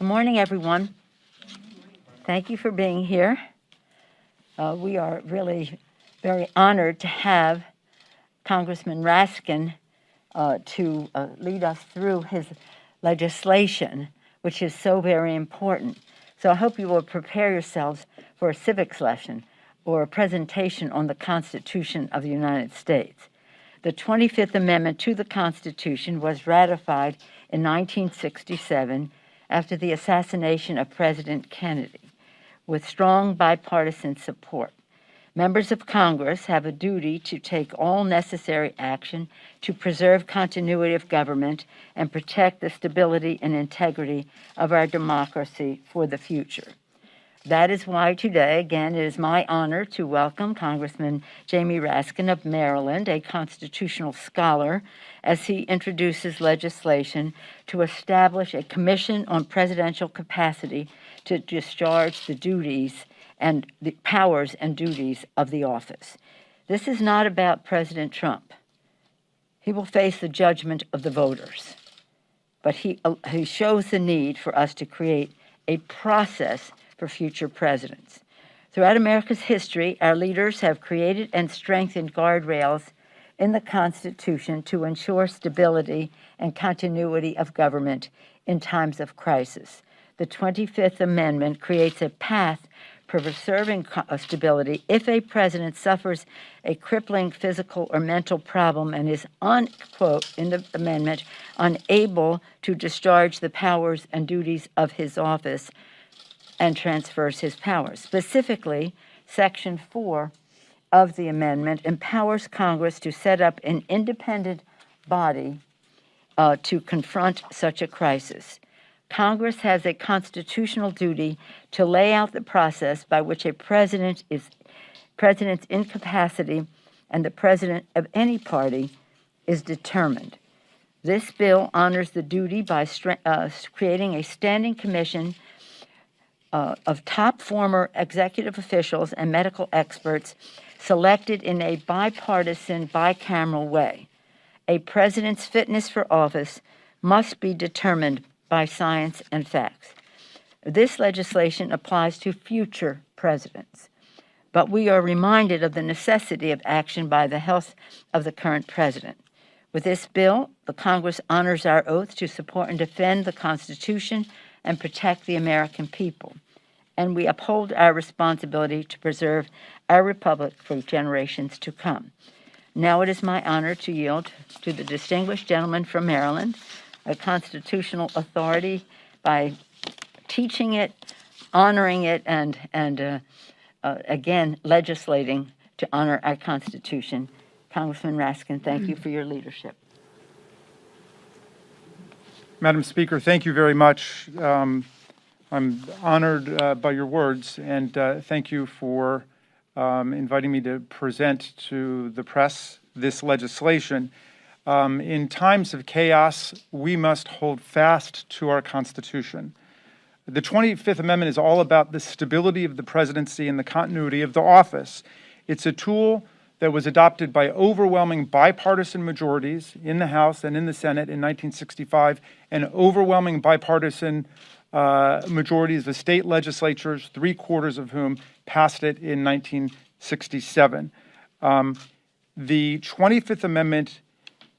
Good morning, everyone. Thank you for being here. We are really very honored to have Congressman Raskin to lead us through his legislation, which is so very important. So I hope you will prepare yourselves for a civics lesson or a presentation on the Constitution of the United States. The 25th Amendment to the Constitution was ratified in 1967 after the assassination of President Kennedy, with strong bipartisan support. Members of Congress have a duty to take all necessary action to preserve continuity of government and protect the stability and integrity of our democracy for the future. That is why today, again, it is my honor to welcome Congressman Jamie Raskin of Maryland, a constitutional scholar, as he introduces legislation to establish a commission on presidential capacity to discharge the duties and the powers and duties of the office. This is not about President Trump. He will face the judgment of the voters, but he shows the need for us to create a process for future presidents. Throughout America's history, our leaders have created and strengthened guardrails in the Constitution to ensure stability and continuity of government in times of crisis. The 25th Amendment creates a path for preserving stability if a president suffers a crippling physical or mental problem and is, quote, in the amendment, unable to discharge the powers and duties of his office and transfers his powers. Specifically, Section 4 of the amendment empowers Congress to set up an independent body to confront such a crisis. Congress has a constitutional duty to lay out the process by which a president's incapacity and the president of any party is determined. This bill honors the duty by creating a standing commission of top former executive officials and medical experts selected in a bipartisan, bicameral way. A president's fitness for office must be determined by science and facts. This legislation applies to future presidents, but we are reminded of the necessity of action by the health of the current president. With this bill, the Congress honors our oath to support and defend the Constitution and protect the American people, and we uphold our responsibility to preserve our republic for generations to come. Now it is my honor to yield to the distinguished gentleman from Maryland, a constitutional authority by teaching it, honoring it, and again, legislating to honor our Constitution. Congressman Raskin, thank you for your leadership. Madam Speaker, thank you very much. I'm honored by your words, and thank you for inviting me to present to the press this legislation. In times of chaos, we must hold fast to our Constitution. The 25th Amendment is all about the stability of the presidency and the continuity of the office. It's a tool that was adopted by overwhelming bipartisan majorities in the House and in the Senate in 1965, and overwhelming bipartisan majorities of state legislatures, 3/4 of whom passed it in 1967. The 25th Amendment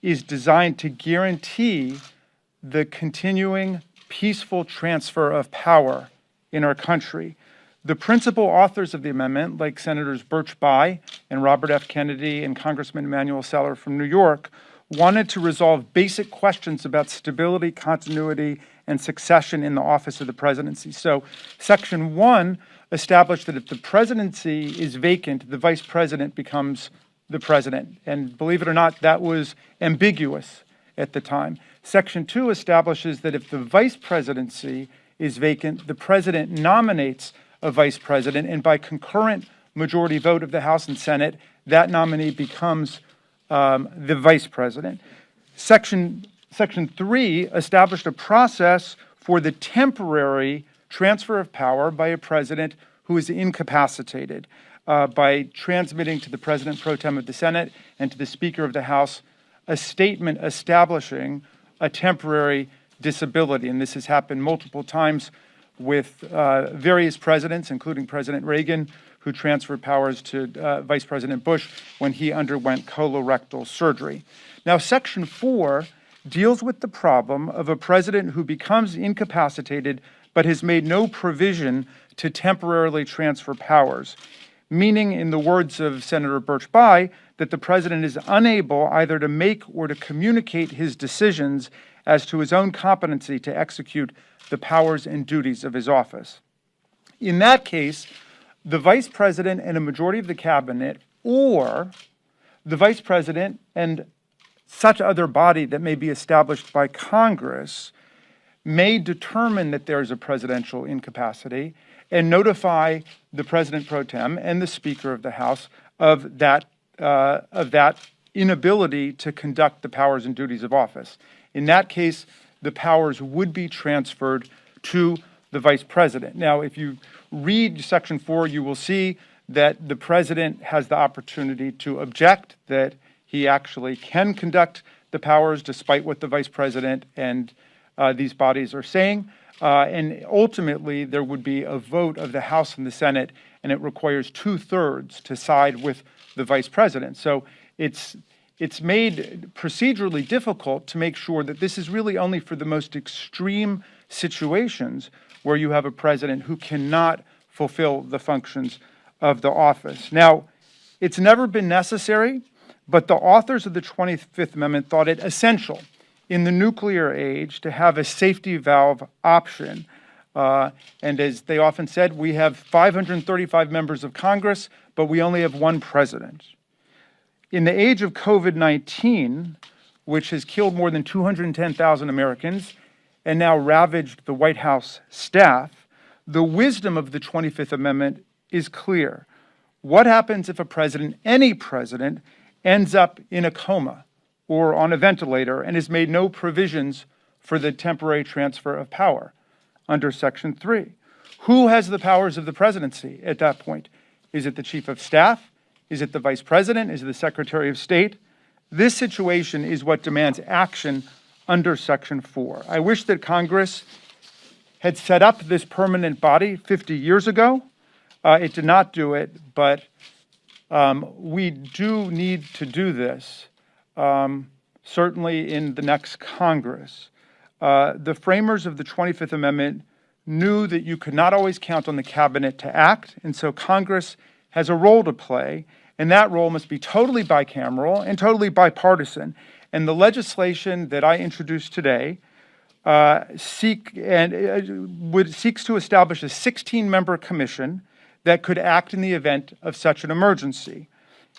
is designed to guarantee the continuing peaceful transfer of power in our country. The principal authors of the amendment, like Senators Birch Bayh and Robert F. Kennedy and Congressman Emanuel Seller from New York, wanted to resolve basic questions about stability, continuity, and succession in the office of the presidency. So Section 1 established that if the presidency is vacant, the vice president becomes the president. And believe it or not, that was ambiguous at the time. Section 2 establishes that if the vice presidency is vacant, the president nominates a vice president, and by concurrent majority vote of the House and Senate, that nominee becomes the vice president. Section 3 established a process for the temporary transfer of power by a president who is incapacitated by transmitting to the president pro tem of the Senate and to the Speaker of the House a statement establishing a temporary disability. And this has happened multiple times with various presidents, including President Reagan, who transferred powers to Vice President Bush when he underwent colorectal surgery. Now, Section 4 deals with the problem of a president who becomes incapacitated but has made no provision to temporarily transfer powers, meaning, in the words of Senator Birch Bayh, that the president is unable either to make or to communicate his decisions as to his own competency to execute the powers and duties of his office. In that case, the vice president and a majority of the cabinet, or the vice president and such other body that may be established by Congress, may determine that there is a presidential incapacity and notify the president pro tem and the Speaker of the House of that inability to conduct the powers and duties of office. In that case, the powers would be transferred to the vice president. Now, if you read Section 4, you will see that the president has the opportunity to object, that he actually can conduct the powers despite what the vice president and these bodies are saying. And ultimately, there would be a vote of the House and the Senate, and it requires 2/3 to side with the vice president. So it's made procedurally difficult to make sure that this is really only for the most extreme situations where you have a president who cannot fulfill the functions of the office. Now, it's never been necessary, but the authors of the 25th Amendment thought it essential in the nuclear age to have a safety valve option. And as they often said, we have 535 members of Congress, but we only have one president. In the age of COVID-19, which has killed more than 210,000 Americans and now ravaged the White House staff, the wisdom of the 25th Amendment is clear. What happens if a president, any president, ends up in a coma or on a ventilator and has made no provisions for the temporary transfer of power under Section 3? Who has the powers of the presidency at that point? Is it the chief of staff? Is it the vice president? Is it the secretary of state? This situation is what demands action under Section 4. I wish that Congress had set up this permanent body 50 years ago. It did not do it, but we do need to do this, certainly in the next Congress. The framers of the 25th Amendment knew that you could not always count on the cabinet to act, and so Congress has a role to play, and that role must be totally bicameral and totally bipartisan. And the legislation that I introduced today seeks to establish a 16-member commission that could act in the event of such an emergency,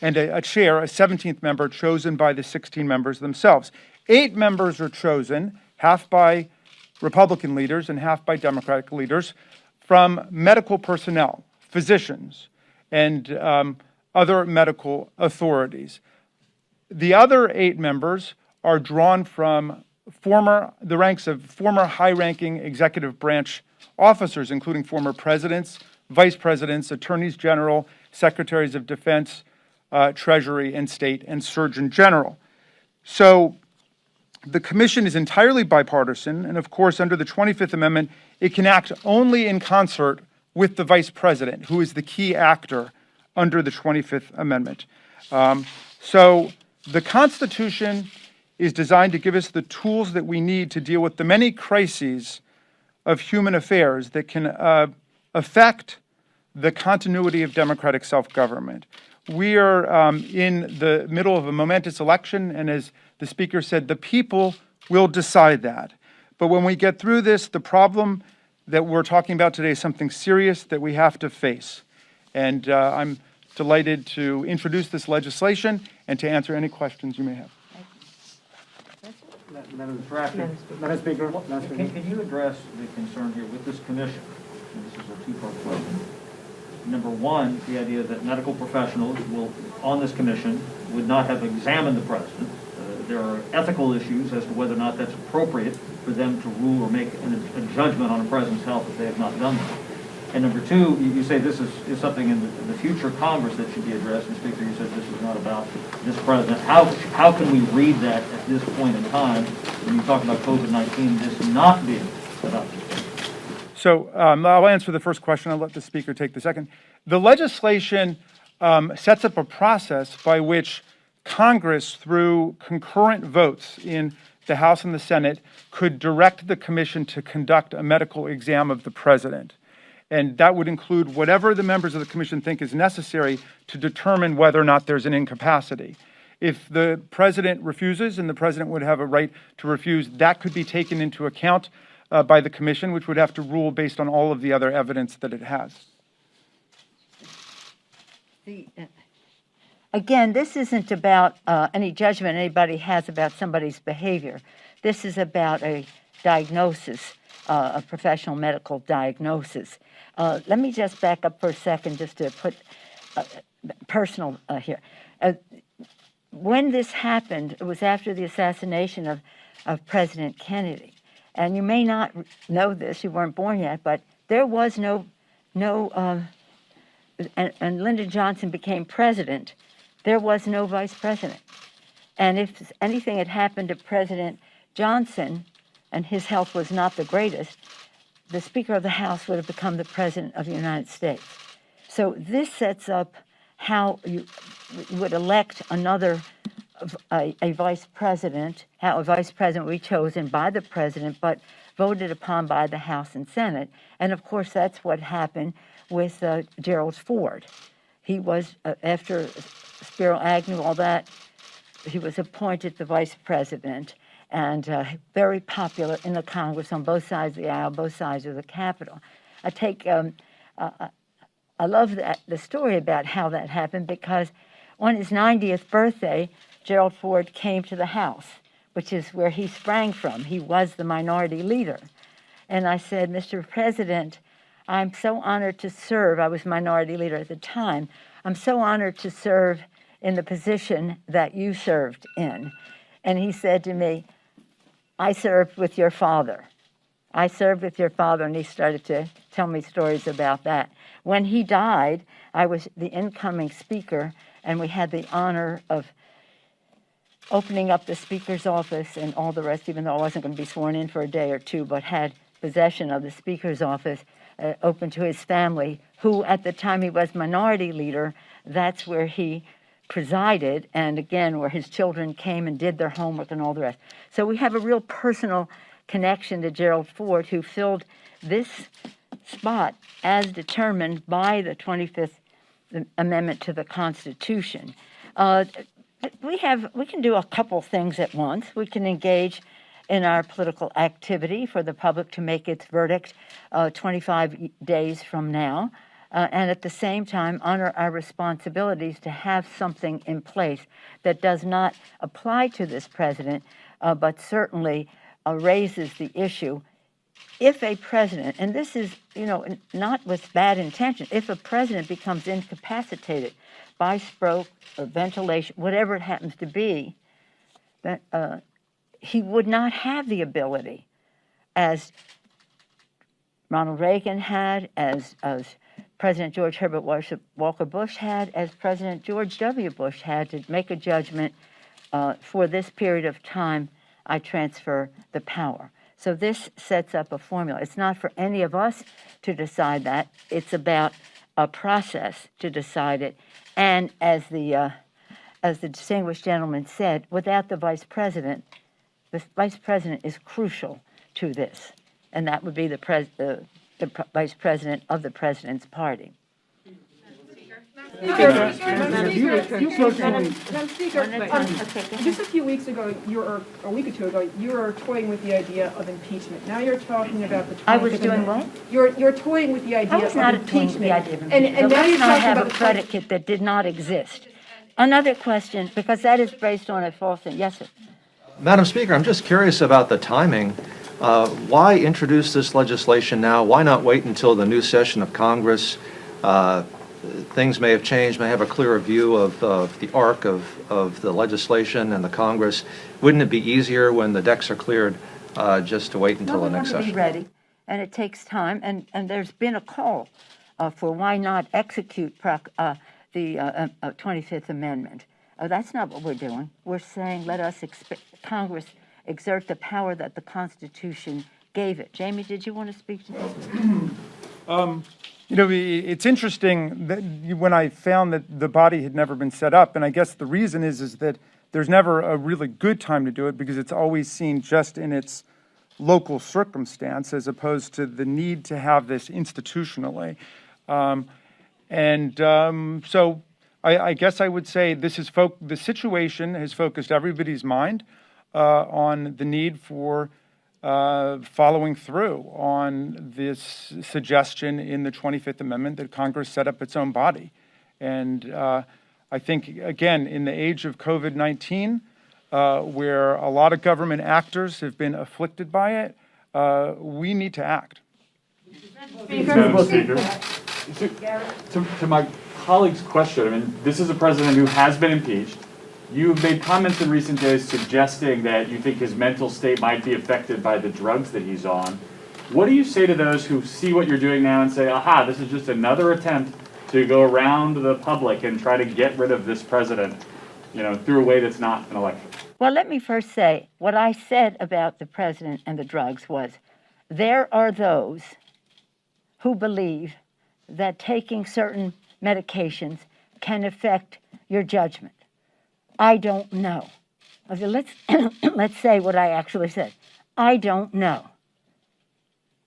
and a chair, a 17th member, chosen by the 16 members themselves. 8 members are chosen, half by Republican leaders and half by Democratic leaders, from medical personnel, physicians, and other medical authorities. The other 8 members are drawn from the ranks of former high-ranking executive branch officers, including former presidents, vice presidents, attorneys general, secretaries of defense, Treasury and State, and Surgeon General. So the commission is entirely bipartisan, and of course, under the 25th Amendment, it can act only in concert with the vice president, who is the key actor under the 25th Amendment. So the Constitution is designed to give us the tools that we need to deal with the many crises of human affairs that can affect the continuity of democratic self-government. We are in the middle of a momentous election, and as the Speaker said, the people will decide that. But when we get through this, the problem that we're talking about today is something serious that we have to face. And I'm delighted to introduce this legislation and to answer any questions you may have. Madam Speaker, can you address the concern here with this commission? And this is a two-part question. Number one, the idea that medical professionals on this commission would not have examined the president. There are ethical issues as to whether or not that's appropriate for them to rule or make a judgment on a president's health if they have not done that. And number two, you say this is something in the future Congress that should be addressed. And Speaker, you said this is not about this president. How can we read that at this point in time when you talk about COVID-19, this not being about this? So I'll answer the first question. I'll let the Speaker take the second. The legislation sets up a process by which Congress, through concurrent votes in the House and the Senate, could direct the commission to conduct a medical exam of the president. And that would include whatever the members of the commission think is necessary to determine whether or not there's an incapacity. If the president refuses, and the president would have a right to refuse, that could be taken into account by the commission, which would have to rule based on all of the other evidence that it has. Again, this isn't about any judgment anybody has about somebody's behavior. This is about a diagnosis, a professional medical diagnosis. Let me just back up for a second just to put personal here. When this happened, it was after the assassination of President Kennedy. And you may not know this, you weren't born yet, but there was and Lyndon Johnson became president, there was no vice president. And if anything had happened to President Johnson, and his health was not the greatest, the Speaker of the House would have become the President of the United States. So this sets up how you would elect a vice president, how a vice president would be chosen by the president, but voted upon by the House and Senate. And of course, that's what happened with Gerald Ford. He was, after Spiro Agnew, all that, he was appointed the vice president, and very popular in the Congress on both sides of the aisle, both sides of the Capitol. I love the story about how that happened, because on his 90th birthday, Gerald Ford came to the House, which is where he sprang from. He was the minority leader. And I said, Mr. President, I'm so honored to serve. I was minority leader at the time. I'm so honored to serve in the position that you served in. And he said to me, I served with your father. I served with your father, and he started to tell me stories about that. When he died, I was the incoming speaker, and we had the honor of opening up the speaker's office and all the rest, even though I wasn't going to be sworn in for a day or two, but had possession of the speaker's office open to his family, who at the time he was minority leader, that's where he presided, and again, where his children came and did their homework and all the rest. So we have a real personal connection to Gerald Ford, who filled this spot as determined by the 25th Amendment to the Constitution. We can do a couple things at once. We can engage in our political activity for the public to make its verdict 25 days from now, and at the same time honor our responsibilities to have something in place that does not apply to this president, but certainly raises the issue. If a president, and this is, not with bad intention, if a president becomes incapacitated by stroke or ventilation, whatever it happens to be, that he would not have the ability, as Ronald Reagan had, as President George Herbert Walker Bush had, as President George W. Bush had, to make a judgment for this period of time, I transfer the power. So this sets up a formula. It's not for any of us to decide that. It's about a process to decide it. And as the distinguished gentleman said, without the vice president is crucial to this, and that would be the vice president of the president's party. Madam Speaker, just a few weeks ago, or a week or two ago, you were toying with the idea of impeachment. Now you're talking about the. I was doing what? You're toying with the idea of impeachment. I was not toying with the idea of impeachment. And now you're not talking have about a predicate that did not exist. Another question, because that is based on a false thing. Yes, sir. Madam Speaker, I'm just curious about the timing. Why introduce this legislation now? Why not wait until the new session of Congress? Things may have changed, may have a clearer view of the arc of the legislation and the Congress. Wouldn't it be easier when the decks are cleared just to wait until the next session? Be ready. and it takes time, and there's been a call for why not execute the 25th Amendment. That's not what we're doing. We're saying let us Congress exert the power that the Constitution gave it. Jamie, did you want to speak to this? It's interesting that when I found that the body had never been set up, and I guess the reason is that there's never a really good time to do it because it's always seen just in its local circumstance as opposed to the need to have this institutionally. So I guess I would say this is the situation has focused everybody's mind on the need for following through on this suggestion in the 25th Amendment that Congress set up its own body. And I think, again, in the age of COVID-19, where a lot of government actors have been afflicted by it, we need to act. Madam Speaker, to my colleague's question, I mean, this is a president who has been impeached. You've made comments in recent days suggesting that you think his mental state might be affected by the drugs that he's on. What do you say to those who see what you're doing now and say, aha, this is just another attempt to go around the public and try to get rid of this president, through a way that's not an election? Well, let me first say, what I said about the president and the drugs was, there are those who believe that taking certain medications can affect your judgment. I don't know. Okay, let's say what I actually said. I don't know.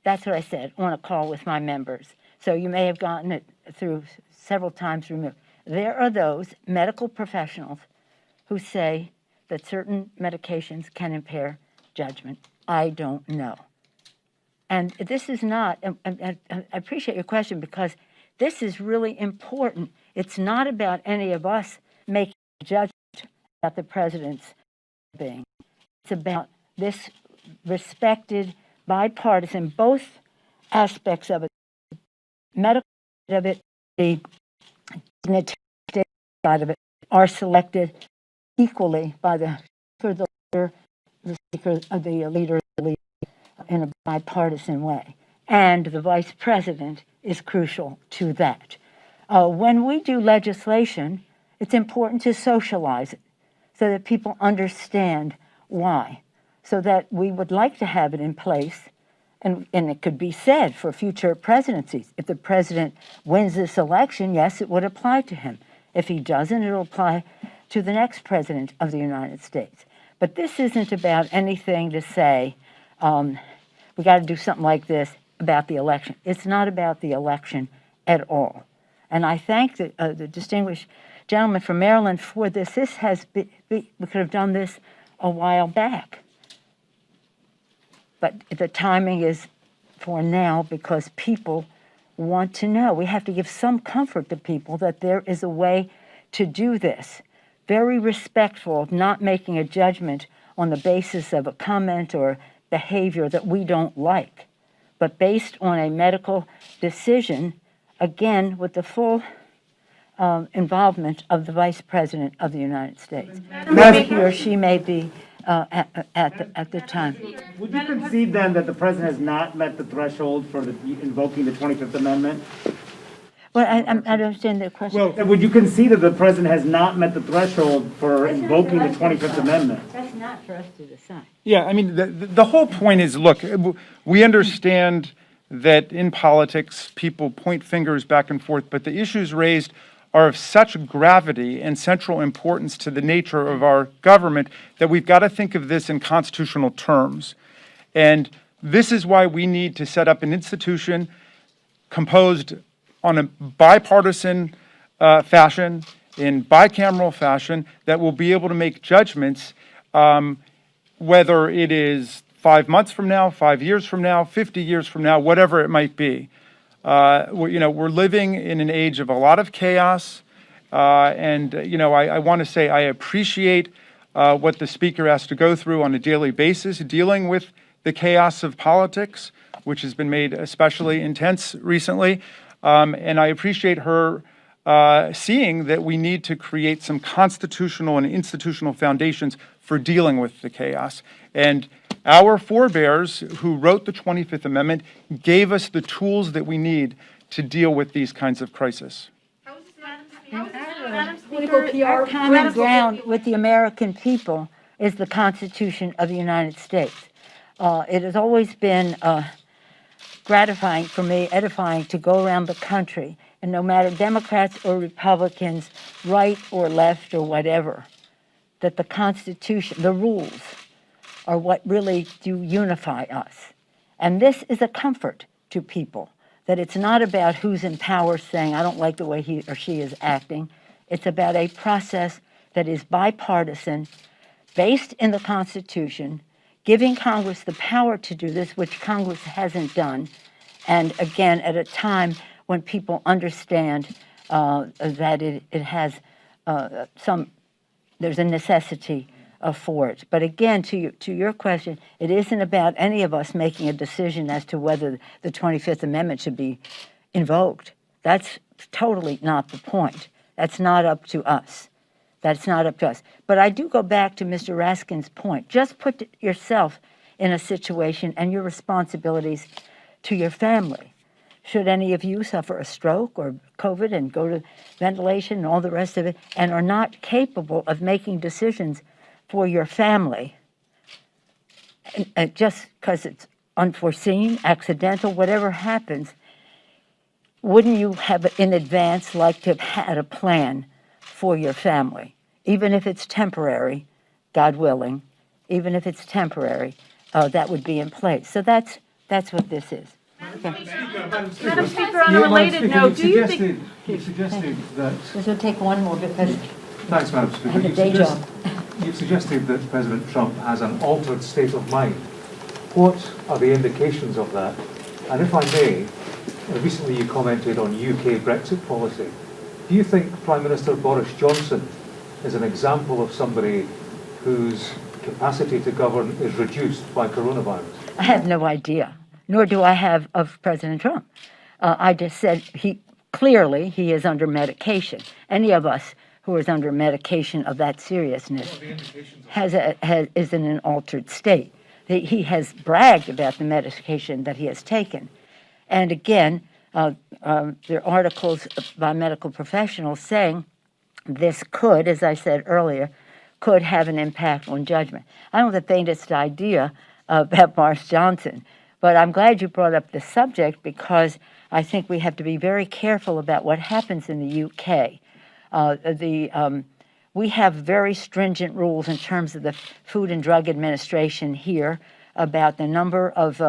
That's what I said on a call with my members. So you may have gotten it through several times removed. There are those medical professionals who say that certain medications can impair judgment. I don't know. And this is not, I appreciate your question because this is really important. It's not about any of us making a judgment about the president's being. It's about this respected, bipartisan, both aspects of it, medical side of it, the dignitary side of it, are selected equally by the speaker of the leader in a bipartisan way. And the vice president is crucial to that. When we do legislation, it's important to socialize it so that people understand why, so that we would like to have it in place. And it could be said for future presidencies. If the president wins this election, yes, it would apply to him. If he doesn't, it'll apply to the next president of the United States. But this isn't about anything to say, we got to do something like this about the election. It's not about the election at all. And I thank the distinguished gentleman from Maryland for this. This has been, we could have done this a while back. But the timing is for now because people want to know. We have to give some comfort to people that there is a way to do this. Very respectful of not making a judgment on the basis of a comment or behavior that we don't like, but based on a medical decision, again, with the full involvement of the Vice President of the United States. He or she may be at the time. Would you concede then that the president has not met the threshold for invoking the 25th Amendment? Well, I don't understand the question. Well, would you concede that the president has not met the threshold for invoking the 25th Amendment? That's not for us to decide. Yeah, I mean, the whole point is, look, we understand that in politics, people point fingers back and forth, but the issues raised are of such gravity and central importance to the nature of our government that we've got to think of this in constitutional terms. And this is why we need to set up an institution composed on a bipartisan fashion, in bicameral fashion, that will be able to make judgments, whether it is 5 months from now, 5 years from now, 50 years from now, whatever it might be. We're living in an age of a lot of chaos, and I want to say I appreciate what the speaker has to go through on a daily basis, dealing with the chaos of politics, which has been made especially intense recently. And I appreciate her seeing that we need to create some constitutional and institutional foundations for dealing with the chaos. And Our forebears who wrote the 25th Amendment gave us the tools that we need to deal with these kinds of crises. Political PR. Our common ground with the American people is the Constitution of the United States. It has always been gratifying for me, edifying, to go around the country, and no matter Democrats or Republicans, right or left or whatever, that the Constitution, the rules, are what really do unify us. And this is a comfort to people, that it's not about who's in power saying, I don't like the way he or she is acting. It's about a process that is bipartisan, based in the Constitution, giving Congress the power to do this, which Congress hasn't done, and again, at a time when people understand that it has there's a necessity for it. But again, to your question, it isn't about any of us making a decision as to whether the 25th Amendment should be invoked. That's totally not the point. That's not up to us. That's not up to us. But I do go back to Mr. Raskin's point. Just put yourself in a situation and your responsibilities to your family. Should any of you suffer a stroke or COVID and go to ventilation and all the rest of it and are not capable of making decisions for your family, and just because it's unforeseen, accidental, whatever happens, wouldn't you have in advance like to have had a plan for your family? Even if it's temporary, God willing, even if it's temporary, that would be in place. So that's what this is. Madam Speaker, on a related note, do you think... You've suggested that... We're going to take one more because Thanks, Madam Speaker. I have a day job. You've suggested that President Trump has an altered state of mind. What are the indications of that? And if I may, recently you commented on UK Brexit policy. Do you think Prime Minister Boris Johnson is an example of somebody whose capacity to govern is reduced by coronavirus? I have no idea, nor do I have of President Trump. I just said he is under medication. Any of us who is under medication of that seriousness is in an altered state. He has bragged about the medication that he has taken. And again, there are articles by medical professionals saying this could, as I said earlier, could have an impact on judgment. I don't have the faintest idea about Boris Johnson, but I'm glad you brought up the subject because I think we have to be very careful about what happens in the UK. We have very stringent rules in terms of the Food and Drug Administration here about the number of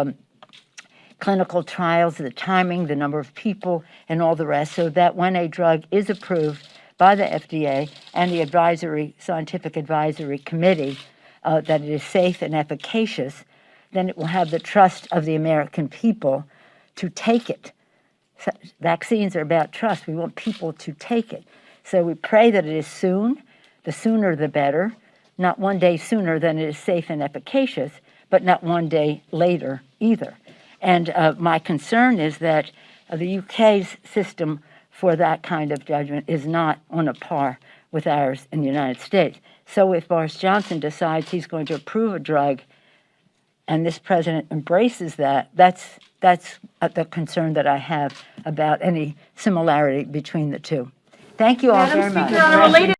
clinical trials, the timing, the number of people, and all the rest, so that when a drug is approved by the FDA and the Scientific Advisory Committee, that it is safe and efficacious, then it will have the trust of the American people to take it. So vaccines are about trust. We want people to take it. So we pray that it is soon. The sooner the better. Not one day sooner than it is safe and efficacious, but not one day later either. And my concern is that the UK's system for that kind of judgment is not on a par with ours in the United States. So if Boris Johnson decides he's going to approve a drug and this president embraces that, that's the concern that I have about any similarity between the two. Thank you all very much. Madam Speaker, on a related